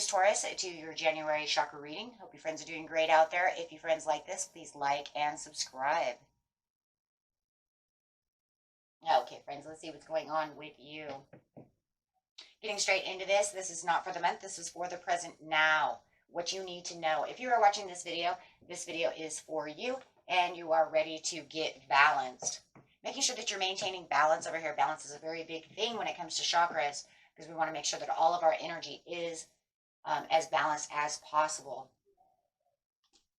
Aries, Taurus, to your January chakra reading. Hope your friends are doing great out there. If your friends like this, please like and subscribe. Okay, friends, let's see what's going on with you. Getting straight into this. This is not for the month. This is for the present now. What you need to know. If you are watching this video is for you, and you are ready to get balanced. Making sure that you're maintaining balance over here. Balance is a very big thing when it comes to chakras, because we want to make sure that all of our energy is as balanced as possible.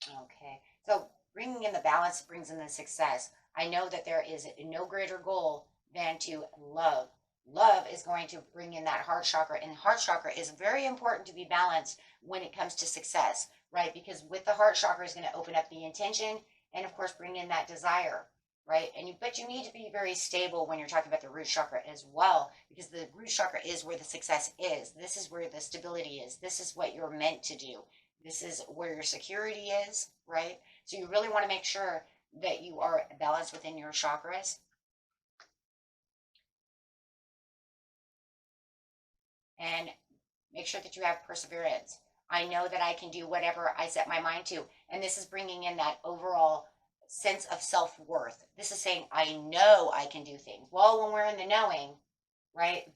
Okay, so bringing in the balance brings in the success. I know that there is no greater goal than to love. Love is going to bring in that heart chakra, and heart chakra is very important to be balanced when it comes to success, right? Because with the heart chakra is going to open up the intention and, of course, bring in that desire, right? But you need to be very stable when you're talking about the root chakra as well, because the root chakra is where the success is. This is where the stability is. This is what you're meant to do. This is where your security is, right? So you really want to make sure that you are balanced within your chakras. And make sure that you have perseverance. I know that I can do whatever I set my mind to. And this is bringing in that overall sense of self-worth. This is saying, I know I can do things. Well, when we're in the knowing, right,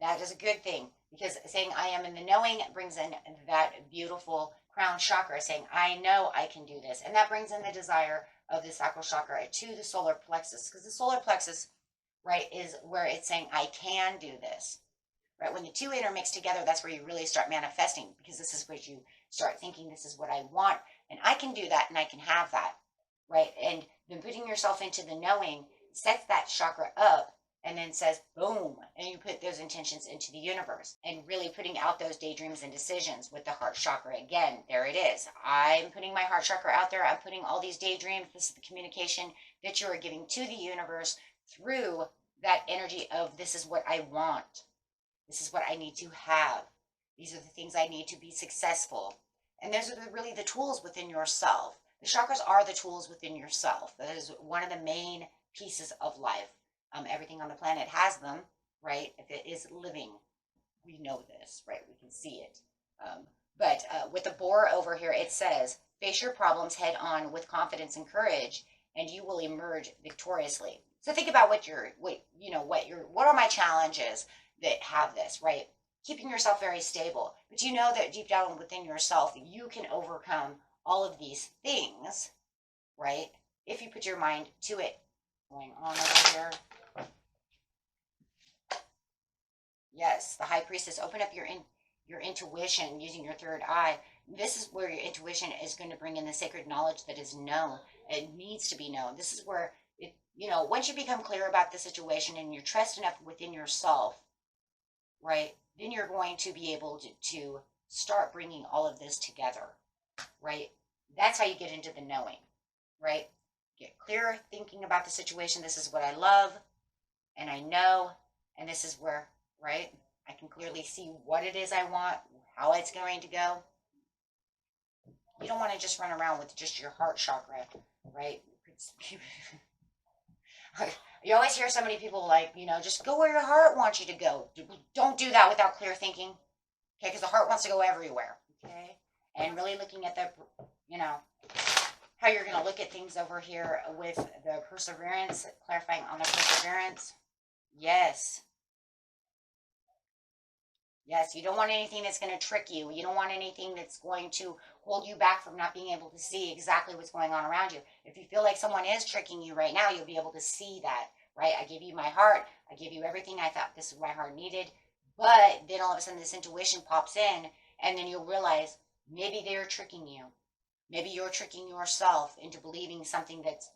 that is a good thing. Because saying I am in the knowing brings in that beautiful crown chakra, saying I know I can do this. And that brings in the desire of the sacral chakra to the solar plexus. Because the solar plexus, right, is where it's saying I can do this. Right, when the two intermix together, that's where you really start manifesting, because this is where you start thinking, this is what I want, and I can do that, and I can have that, right? And then putting yourself into the knowing sets that chakra up, and then says, boom, and you put those intentions into the universe, and really putting out those daydreams and decisions with the heart chakra. Again, there it is. I'm putting my heart chakra out there. I'm putting all these daydreams. This is the communication that you are giving to the universe through that energy of this is what I want. This is what I need to have. These are the things I need to be successful. And those are really the tools within yourself. The chakras are the tools within yourself. That is one of the main pieces of life. Everything on the planet has them, right? If it is living, we know this, right? We can see it. But with the boar over here, it says, face your problems head on with confidence and courage, and you will emerge victoriously. So think about what are my challenges that have this, right? Keeping yourself very stable. But you know that deep down within yourself, you can overcome all of these things, right? If you put your mind to it. Going on over here. Yes, the high priestess. Open up your intuition using your third eye. This is where your intuition is going to bring in the sacred knowledge that is known. It needs to be known. This is where, once you become clear about the situation and you trust enough within yourself, right, then you're going to be able to start bringing all of this together, right? That's how you get into the knowing, right? Get clear thinking about the situation. This is what I love, and I know, and this is where, right, I can clearly see what it is I want, how it's going to go. You don't want to just run around with just your heart chakra, right? You always hear so many people like, just go where your heart wants you to go. Don't do that without clear thinking, okay? Because the heart wants to go everywhere, okay? And really looking at the, how you're going to look at things over here with the perseverance, clarifying on the perseverance. Yes. Yes, you don't want anything that's going to trick you. You don't want anything that's going to hold you back from not being able to see exactly what's going on around you. If you feel like someone is tricking you right now, you'll be able to see that, right? I give you my heart. I give you everything I thought this is what my heart needed. But then all of a sudden this intuition pops in, and then you'll realize maybe they're tricking you. Maybe you're tricking yourself into believing something that's,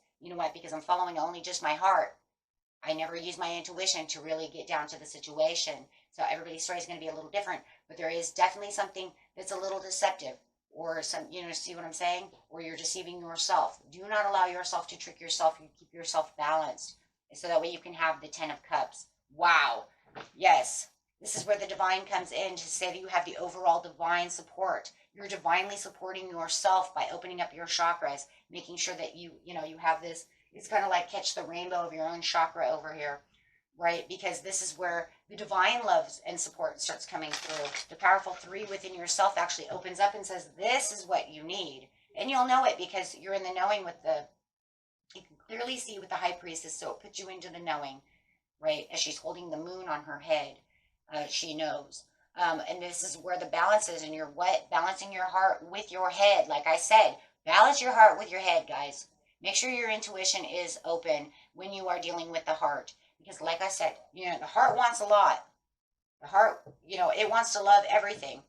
because I'm following only just my heart. I never use my intuition to really get down to the situation. So everybody's story is going to be a little different, but there is definitely something that's a little deceptive, or some, see what I'm saying? Or you're deceiving yourself. Do not allow yourself to trick yourself. You keep yourself balanced, so that way you can have the 10 of Cups. Wow. Yes. This is where the divine comes in to say that you have the overall divine support. You're divinely supporting yourself by opening up your chakras, making sure that you have this. It's kind of like catch the rainbow of your own chakra over here, right? Because this is where the divine love and support starts coming through. The powerful 3 within yourself actually opens up and says, this is what you need. And you'll know it because you're in the knowing with the, you can clearly see with the high priestess, so it puts you into the knowing, right? As she's holding the moon on her head, she knows. And this is where the balance is, and you're what? Balancing your heart with your head. Like I said, balance your heart with your head, guys. Make sure your intuition is open when you are dealing with the heart. Because like I said, the heart wants a lot. The heart, it wants to love everything.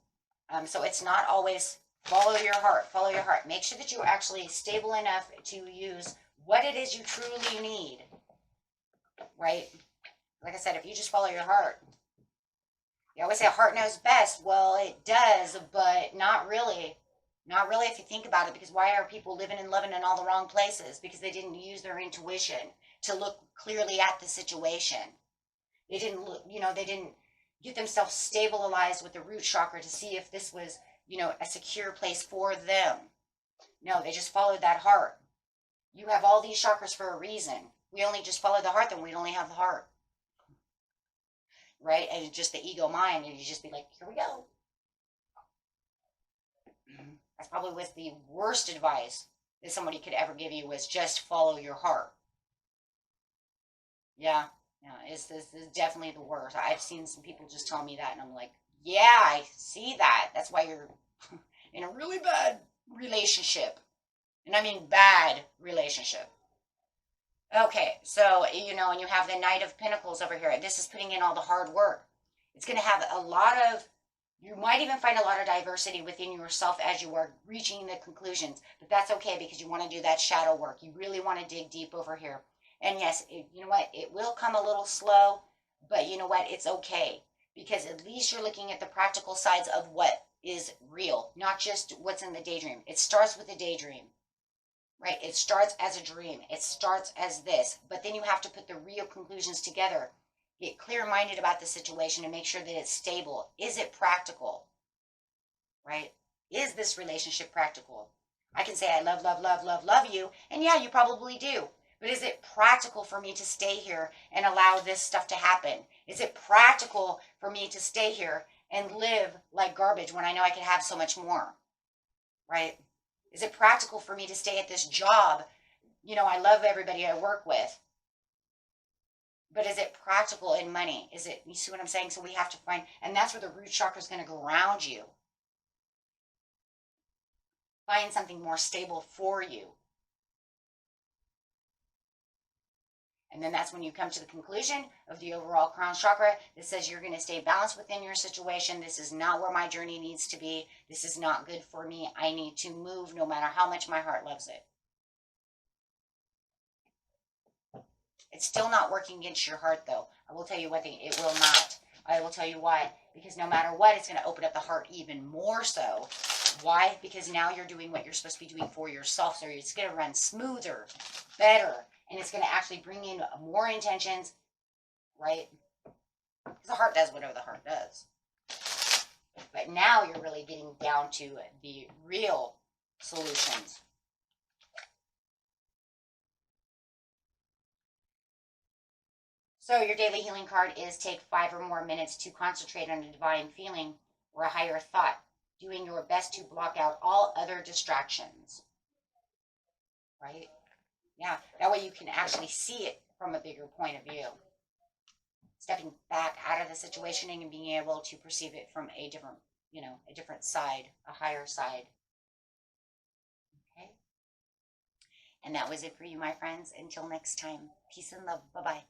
So it's not always follow your heart, follow your heart. Make sure that you're actually stable enough to use what it is you truly need, right? Like I said, if you just follow your heart, you always say heart knows best. Well, it does, but not really. Not really if you think about it, because why are people living and loving in all the wrong places? Because they didn't use their intuition to look clearly at the situation. They didn't look, they didn't get themselves stabilized with the root chakra to see if this was, a secure place for them. No, they just followed that heart. You have all these chakras for a reason. We only just follow the heart, then we'd only have the heart. Right? And it's just the ego mind, and you just be like, here we go. That's probably was the worst advice that somebody could ever give you, was just follow your heart. Yeah, this is definitely the worst. I've seen some people just tell me that, and I'm like, yeah, I see that. That's why you're in a really bad relationship. And I mean bad relationship. Okay, so, and you have the Knight of Pentacles over here. This is putting in all the hard work. It's going to have a lot of, you might even find a lot of diversity within yourself as you are reaching the conclusions. But that's okay, because you want to do that shadow work. You really want to dig deep over here. And yes, you know what? It will come a little slow, but you know what? It's okay, because at least you're looking at the practical sides of what is real, not just what's in the daydream. It starts with a daydream. Right? It starts as a dream. It starts as this. But then you have to put the real conclusions together. Get clear-minded about the situation and make sure that it's stable. Is it practical? Right? Is this relationship practical? I can say I love, love, love, love, love you. And yeah, you probably do. But is it practical for me to stay here and allow this stuff to happen? Is it practical for me to stay here and live like garbage when I know I could have so much more? Right? Is it practical for me to stay at this job? I love everybody I work with. But is it practical in money? You see what I'm saying? So we have to find, and that's where the root chakra is going to ground you. Find something more stable for you. And then that's when you come to the conclusion of the overall crown chakra that says you're going to stay balanced within your situation. This is not where my journey needs to be. This is not good for me. I need to move no matter how much my heart loves it. It's still not working against your heart, though. I will tell you one thing. It will not. I will tell you why. Because no matter what, it's going to open up the heart even more so. Why? Because now you're doing what you're supposed to be doing for yourself. So it's going to run smoother, better. And it's going to actually bring in more intentions, right? Because the heart does whatever the heart does. But now you're really getting down to the real solutions. So your daily healing card is take 5 or more minutes to concentrate on a divine feeling or a higher thought, doing your best to block out all other distractions. Right? Yeah, that way you can actually see it from a bigger point of view. Stepping back out of the situation and being able to perceive it from a different, a different side, a higher side. Okay? And that was it for you, my friends. Until next time, peace and love. Bye-bye.